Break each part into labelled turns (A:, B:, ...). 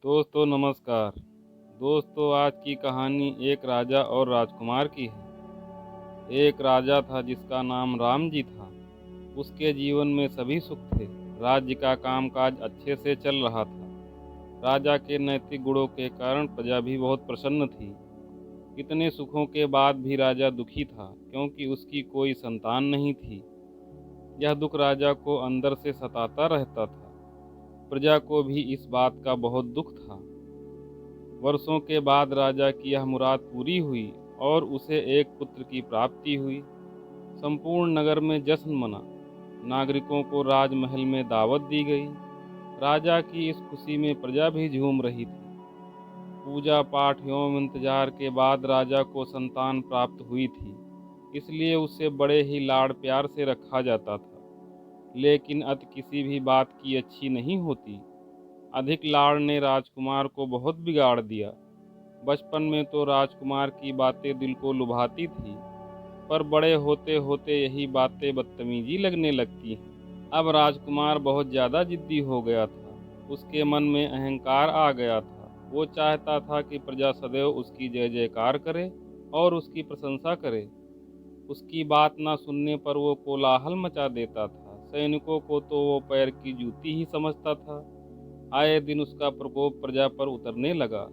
A: दोस्तों नमस्कार। दोस्तों आज की कहानी एक राजा और राजकुमार की है। एक राजा था जिसका नाम राम जी था। उसके जीवन में सभी सुख थे। राज्य का कामकाज अच्छे से चल रहा था। राजा के नैतिक गुणों के कारण प्रजा भी बहुत प्रसन्न थी। इतने सुखों के बाद भी राजा दुखी था क्योंकि उसकी कोई संतान नहीं थी। यह दुख राजा को अंदर से सताता रहता था। प्रजा को भी इस बात का बहुत दुख था। वर्षों के बाद राजा की यह मुराद पूरी हुई और उसे एक पुत्र की प्राप्ति हुई। संपूर्ण नगर में जश्न मना। नागरिकों को राजमहल में दावत दी गई। राजा की इस खुशी में प्रजा भी झूम रही थी। पूजा पाठ एवं इंतजार के बाद राजा को संतान प्राप्त हुई थी, इसलिए उसे बड़े ही लाड़ प्यार से रखा जाता था। लेकिन अत किसी भी बात की अच्छी नहीं होती। अधिक लाड़ ने राजकुमार को बहुत बिगाड़ दिया। बचपन में तो राजकुमार की बातें दिल को लुभाती थी, पर बड़े होते होते यही बातें बदतमीजी लगने लगती हैं। अब राजकुमार बहुत ज़्यादा जिद्दी हो गया था। उसके मन में अहंकार आ गया था। वो चाहता था कि प्रजा सदैव उसकी जय जयकार करे और उसकी प्रशंसा करे। उसकी बात ना सुनने पर वो कोलाहल मचा देता था। सैनिकों को तो वो पैर की जूती ही समझता था। आए दिन उसका प्रकोप प्रजा पर उतरने लगा।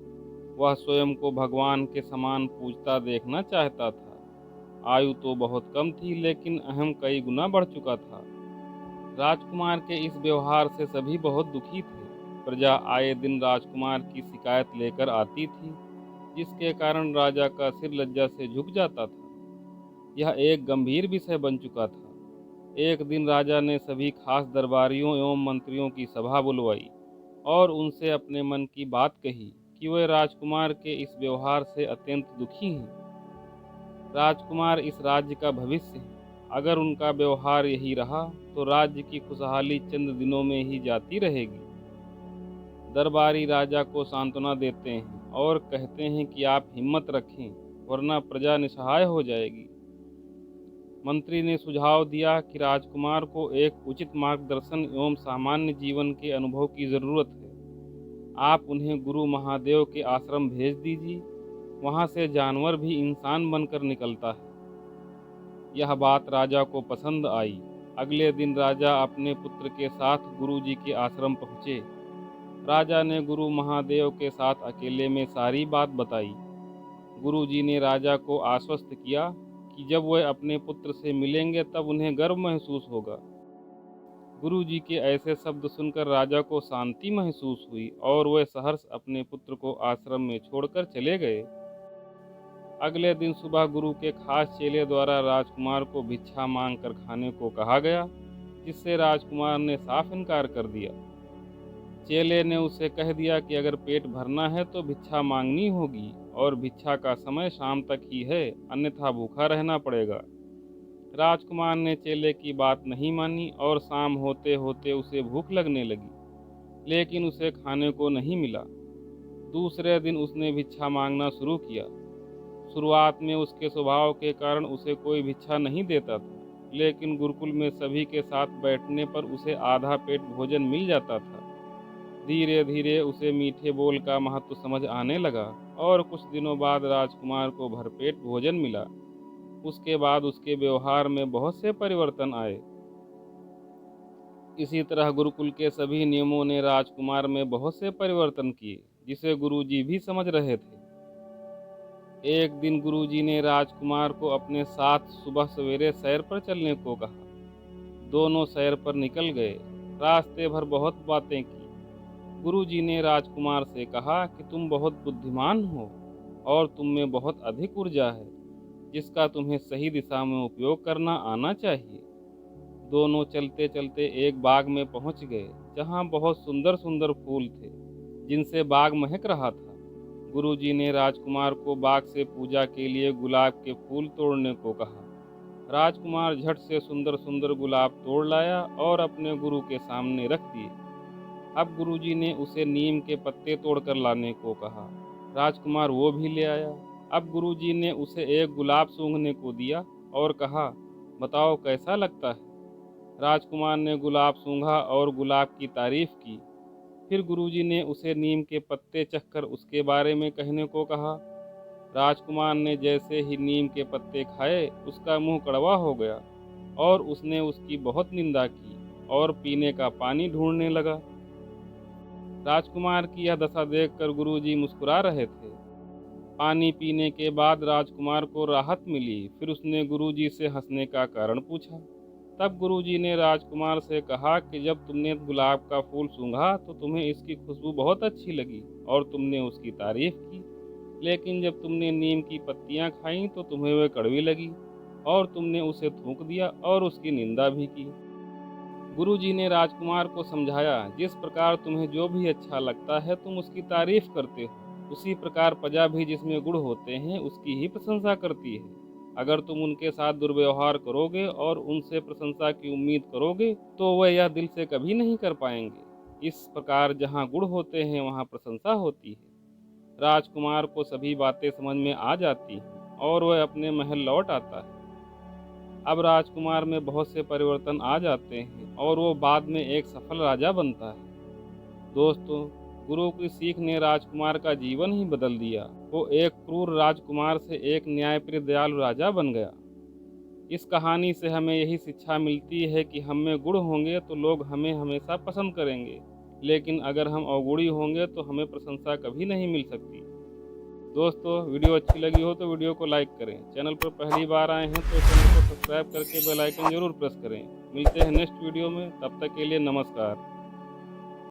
A: वह स्वयं को भगवान के समान पूजता देखना चाहता था। आयु तो बहुत कम थी लेकिन अहम कई गुना बढ़ चुका था। राजकुमार के इस व्यवहार से सभी बहुत दुखी थे। प्रजा आए दिन राजकुमार की शिकायत लेकर आती थी, जिसके कारण राजा का सिर लज्जा से झुक जाता था। यह एक गंभीर विषय बन चुका था। एक दिन राजा ने सभी खास दरबारियों एवं मंत्रियों की सभा बुलवाई और उनसे अपने मन की बात कही कि वे राजकुमार के इस व्यवहार से अत्यंत दुखी हैं। राजकुमार इस राज्य का भविष्य है। अगर उनका व्यवहार यही रहा तो राज्य की खुशहाली चंद दिनों में ही जाती रहेगी। दरबारी राजा को सांत्वना देते हैं और कहते हैं कि आप हिम्मत रखें, वरना प्रजा निसहाय हो जाएगी। मंत्री ने सुझाव दिया कि राजकुमार को एक उचित मार्गदर्शन एवं सामान्य जीवन के अनुभव की जरूरत है। आप उन्हें गुरु महादेव के आश्रम भेज दीजिए। वहां से जानवर भी इंसान बनकर निकलता है। यह बात राजा को पसंद आई। अगले दिन राजा अपने पुत्र के साथ गुरु जी के आश्रम पहुँचे। राजा ने गुरु महादेव के साथ अकेले में सारी बात बताई। गुरु जी ने राजा को आश्वस्त किया कि जब वह अपने पुत्र से मिलेंगे तब उन्हें गर्व महसूस होगा। गुरु जी के ऐसे शब्द सुनकर राजा को शांति महसूस हुई और वह सहर्ष अपने पुत्र को आश्रम में छोड़कर चले गए। अगले दिन सुबह गुरु के खास चेले द्वारा राजकुमार को भिक्षा मांग कर खाने को कहा गया, जिससे राजकुमार ने साफ इनकार कर दिया। चेले ने उसे कह दिया कि अगर पेट भरना है तो भिक्षा मांगनी होगी और भिक्षा का समय शाम तक ही है, अन्यथा भूखा रहना पड़ेगा। राजकुमार ने चेले की बात नहीं मानी और शाम होते होते उसे भूख लगने लगी, लेकिन उसे खाने को नहीं मिला। दूसरे दिन उसने भिक्षा मांगना शुरू किया। शुरुआत में उसके स्वभाव के कारण उसे कोई भिक्षा नहीं देता था, लेकिन गुरुकुल में सभी के साथ बैठने पर उसे आधा पेट भोजन मिल जाता था। धीरे धीरे उसे मीठे बोल का महत्व समझ आने लगा और कुछ दिनों बाद राजकुमार को भरपेट भोजन मिला। उसके बाद उसके व्यवहार में बहुत से परिवर्तन आए। इसी तरह गुरुकुल के सभी नियमों ने राजकुमार में बहुत से परिवर्तन किए, जिसे गुरुजी भी समझ रहे थे। एक दिन गुरुजी ने राजकुमार को अपने साथ सुबह सवेरे सैर पर चलने को कहा। दोनों सैर पर निकल गए। रास्ते भर बहुत बातें की। गुरुजी ने राजकुमार से कहा कि तुम बहुत बुद्धिमान हो और तुम में बहुत अधिक ऊर्जा है, जिसका तुम्हें सही दिशा में उपयोग करना आना चाहिए। दोनों चलते चलते एक बाग में पहुंच गए, जहां बहुत सुंदर सुंदर फूल थे, जिनसे बाग महक रहा था। गुरुजी ने राजकुमार को बाग से पूजा के लिए गुलाब के फूल तोड़ने को कहा। राजकुमार झट से सुंदर सुंदर गुलाब तोड़ लाया और अपने गुरु के सामने रख दिए। अब गुरुजी ने उसे नीम के पत्ते तोड़कर लाने को कहा। राजकुमार वो भी ले आया। अब गुरुजी ने उसे एक गुलाब सूंघने को दिया और कहा, बताओ कैसा लगता है। राजकुमार ने गुलाब सूंघा और गुलाब की तारीफ की। फिर गुरुजी ने उसे नीम के पत्ते चखकर उसके बारे में कहने को कहा। राजकुमार ने जैसे ही नीम के पत्ते खाए उसका मुंह कड़वा हो गया और उसने उसकी बहुत निंदा की और पीने का पानी ढूंढने लगा। राजकुमार की यह दशा देखकर गुरुजी मुस्कुरा रहे थे। पानी पीने के बाद राजकुमार को राहत मिली। फिर उसने गुरुजी से हंसने का कारण पूछा। तब गुरुजी ने राजकुमार से कहा कि जब तुमने गुलाब का फूल सूंघा तो तुम्हें इसकी खुशबू बहुत अच्छी लगी और तुमने उसकी तारीफ की, लेकिन जब तुमने नीम की पत्तियां खाईं तो तुम्हें वह कड़वी लगी और तुमने उसे थूक दिया और उसकी निंदा भी की। गुरुजी ने राजकुमार को समझाया, जिस प्रकार तुम्हें जो भी अच्छा लगता है तुम उसकी तारीफ करते हो, उसी प्रकार प्रजा भी जिसमें गुण होते हैं उसकी ही प्रशंसा करती है। अगर तुम उनके साथ दुर्व्यवहार करोगे और उनसे प्रशंसा की उम्मीद करोगे तो वह यह दिल से कभी नहीं कर पाएंगे। इस प्रकार जहाँ गुण होते हैं वहाँ प्रशंसा होती है। राजकुमार को सभी बातें समझ में आ जाती हैं और वह अपने महल लौट आता है। अब राजकुमार में बहुत से परिवर्तन आ जाते हैं और वो बाद में एक सफल राजा बनता है। दोस्तों, गुरु की सीख ने राजकुमार का जीवन ही बदल दिया। वो एक क्रूर राजकुमार से एक न्यायप्रिय दयालु राजा बन गया। इस कहानी से हमें यही शिक्षा मिलती है कि हम में गुण होंगे तो लोग हमें हमेशा पसंद करेंगे, लेकिन अगर हम अवगुणी होंगे तो हमें प्रशंसा कभी नहीं मिल सकती। दोस्तों, वीडियो अच्छी लगी हो तो वीडियो को लाइक करें। चैनल पर पहली बार आए हैं तो चैनल को सब्सक्राइब करके बेल आइकन जरूर प्रेस करें। मिलते हैं नेक्स्ट वीडियो में, तब तक के लिए नमस्कार।